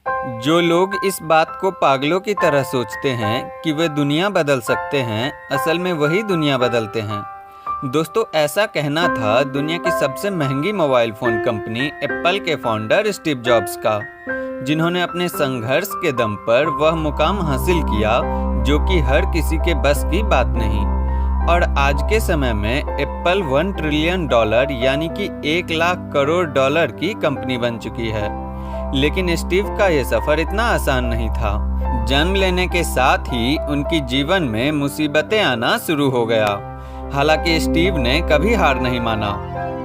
जो लोग इस बात को पागलों की तरह सोचते हैं कि वे दुनिया बदल सकते हैं, असल में वही दुनिया बदलते हैं। दोस्तों, ऐसा कहना था दुनिया की सबसे महंगी मोबाइल फ़ोन कंपनी एप्पल के फाउंडर स्टीव जॉब्स का, जिन्होंने अपने संघर्ष के दम पर वह मुकाम हासिल किया जो कि हर किसी के बस की बात नहीं। और आज के समय में एप्पल $1 ट्रिलियन यानी कि 1 लाख करोड़ डॉलर की कंपनी बन चुकी है। लेकिन स्टीव का ये सफ़र इतना आसान नहीं था। जन्म लेने के साथ ही उनकी जीवन में मुसीबतें आना शुरू हो गया। हालांकि स्टीव ने कभी हार नहीं माना।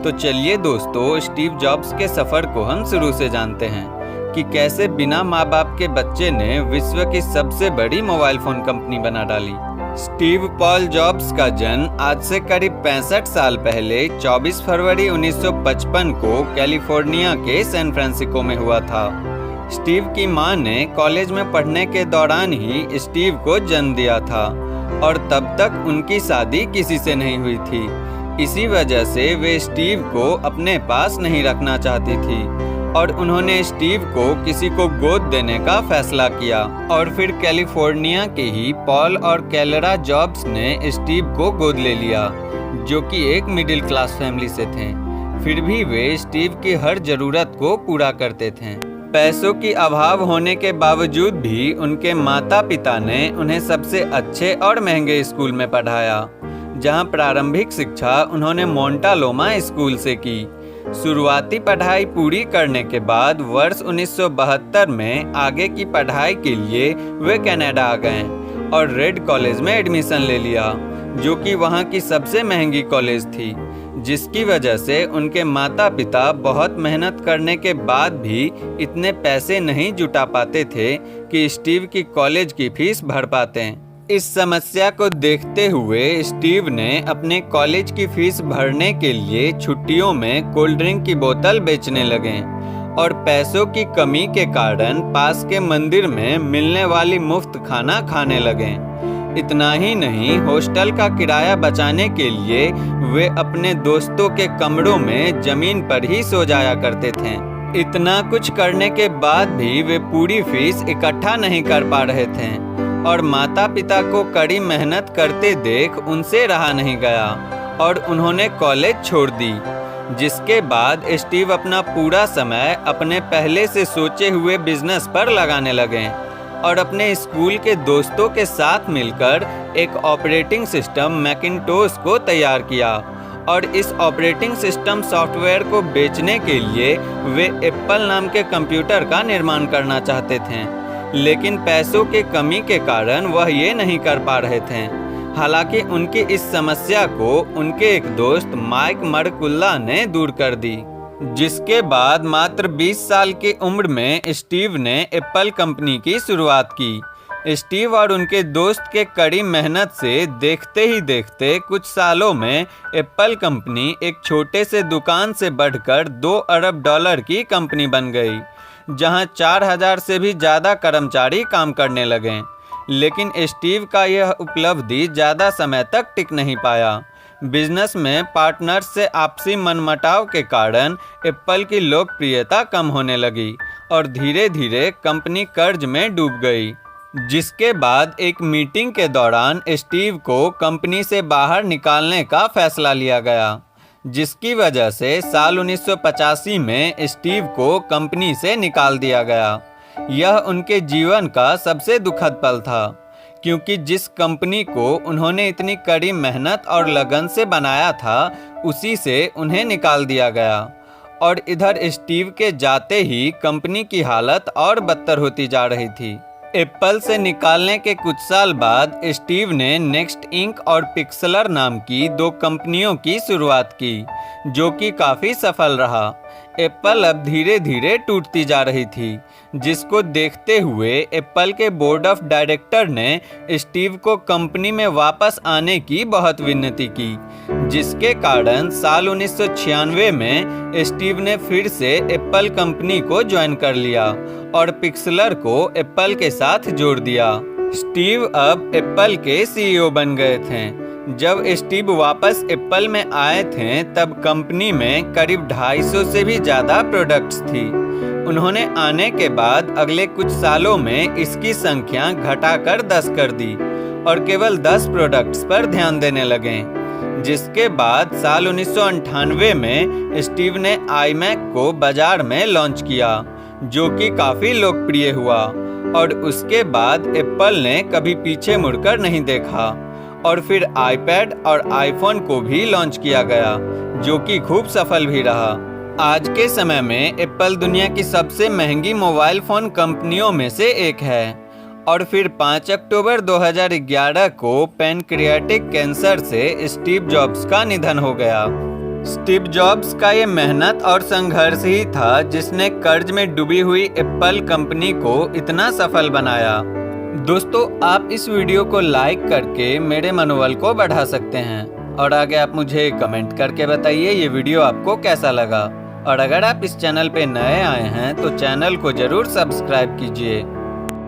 तो चलिए दोस्तों, स्टीव जॉब्स के सफ़र को हम शुरू से जानते हैं कि कैसे बिना माँ बाप के बच्चे ने विश्व की सबसे बड़ी मोबाइल फ़ोन कंपनी बना डाली। स्टीव पॉल जॉब्स का जन्म आज से करीब 65 साल पहले 24 फरवरी 1955 को कैलिफोर्निया के सैन फ्रांसिस्को में हुआ था। स्टीव की मां ने कॉलेज में पढ़ने के दौरान ही स्टीव को जन्म दिया था और तब तक उनकी शादी किसी से नहीं हुई थी। इसी वजह से वे स्टीव को अपने पास नहीं रखना चाहती थी और उन्होंने स्टीव को किसी को गोद देने का फैसला किया। और फिर कैलिफोर्निया के ही पॉल और कैलरा जॉब्स ने स्टीव को गोद ले लिया, जो कि एक मिडिल क्लास फैमिली से थे। फिर भी वे स्टीव की हर जरूरत को पूरा करते थे। पैसों की अभाव होने के बावजूद भी उनके माता पिता ने उन्हें सबसे अच्छे और महंगे स्कूल में पढ़ाया, जहां प्रारंभिक शिक्षा उन्होंने मोंटालोमा स्कूल से की। शुरुआती पढ़ाई पूरी करने के बाद वर्ष 1972 में आगे की पढ़ाई के लिए वे कनाडा आ गए और रेड कॉलेज में एडमिशन ले लिया, जो कि वहां की सबसे महंगी कॉलेज थी, जिसकी वजह से उनके माता पिता बहुत मेहनत करने के बाद भी इतने पैसे नहीं जुटा पाते थे कि स्टीव की कॉलेज की फीस भर पाते। इस समस्या को देखते हुए स्टीव ने अपने कॉलेज की फीस भरने के लिए छुट्टियों में कोल्ड ड्रिंक की बोतल बेचने लगे और पैसों की कमी के कारण पास के मंदिर में मिलने वाली मुफ्त खाना खाने लगे। इतना ही नहीं, हॉस्टल का किराया बचाने के लिए वे अपने दोस्तों के कमरों में जमीन पर ही सो जाया करते थे। इतना कुछ करने के बाद भी वे पूरी फीस इकट्ठा नहीं कर पा रहे थे और माता पिता को कड़ी मेहनत करते देख उनसे रहा नहीं गया और उन्होंने कॉलेज छोड़ दी। जिसके बाद स्टीव अपना पूरा समय अपने पहले से सोचे हुए बिजनेस पर लगाने लगे और अपने स्कूल के दोस्तों के साथ मिलकर एक ऑपरेटिंग सिस्टम मैकिन्टोश को तैयार किया। और इस ऑपरेटिंग सिस्टम सॉफ्टवेयर को बेचने के लिए वे एप्पल नाम के कंप्यूटर का निर्माण करना चाहते थे, लेकिन पैसों की कमी के कारण वह ये नहीं कर पा रहे थे। हालांकि उनकी इस समस्या को उनके एक दोस्त माइक मर्कुल्ला ने दूर कर दी, जिसके बाद मात्र 20 साल की उम्र में स्टीव ने एप्पल कंपनी की शुरुआत की। स्टीव और उनके दोस्त के कड़ी मेहनत से देखते ही देखते कुछ सालों में एप्पल कंपनी एक छोटे से दुकान से बढ़कर $2 अरब की कंपनी बन गई, जहां 4000 से भी ज़्यादा कर्मचारी काम करने लगे। लेकिन स्टीव का यह उपलब्धि ज़्यादा समय तक टिक नहीं पाया। बिजनेस में पार्टनर्स से आपसी मनमुटाव के कारण एप्पल की लोकप्रियता कम होने लगी और धीरे धीरे कंपनी कर्ज में डूब गई। जिसके बाद एक मीटिंग के दौरान स्टीव को कंपनी से बाहर निकालने का फैसला लिया गया, जिसकी वजह से साल 1985 में स्टीव को कंपनी से निकाल दिया गया। यह उनके जीवन का सबसे दुखद पल था, क्योंकि जिस कंपनी को उन्होंने इतनी कड़ी मेहनत और लगन से बनाया था, उसी से उन्हें निकाल दिया गया। और इधर स्टीव के जाते ही कंपनी की हालत और बदतर होती जा रही थी। एप्पल से निकालने के कुछ साल बाद स्टीव ने नेक्स्ट इंक और पिक्सलर नाम की 2 कंपनियों की शुरुआत की, जो कि काफ़ी सफल रहा। एप्पल अब धीरे धीरे टूटती जा रही थी, जिसको देखते हुए एप्पल के बोर्ड ऑफ डायरेक्टर ने स्टीव को कंपनी में वापस आने की बहुत विनती की, जिसके कारण साल 1996 में स्टीव ने फिर से एप्पल कंपनी को ज्वाइन कर लिया और पिक्सलर को एप्पल के साथ जोड़ दिया। स्टीव अब एप्पल के सीईओ बन गए थे। जब स्टीव वापस एप्पल में आए थे, तब कंपनी में करीब 250 से भी ज़्यादा प्रोडक्ट्स थी उन्होंने आने के बाद अगले कुछ सालों में इसकी संख्या घटाकर 10 कर दी और केवल 10 प्रोडक्ट्स पर ध्यान देने लगे। जिसके बाद साल 1998 में स्टीव ने iMac को बाजार में लॉन्च किया, जो कि काफी लोकप्रिय हुआ और उसके बाद एप्पल ने कभी पीछे मुड़कर नहीं देखा और फिर iPad और iPhone को भी लॉन्च किया गया, जो कि खूब सफल भी रहा। आज के समय में एप्पल दुनिया की सबसे महंगी मोबाइल फोन कंपनियों में से एक है और फिर 5 अक्टूबर 2011 को पैनक्रियाटिक कैंसर से स्टीव जॉब्स का निधन हो गया। स्टीव जॉब्स का ये मेहनत और संघर्ष ही था जिसने कर्ज में डूबी हुई एप्पल कंपनी को इतना सफल बनाया। दोस्तों, आप इस वीडियो को लाइक करके मेरे मनोबल को बढ़ा सकते हैं और आगे आप मुझे कमेंट करके बताइए ये वीडियो आपको कैसा लगा। और अगर आप इस चैनल पे नए आए हैं तो चैनल को जरूर सब्सक्राइब कीजिए।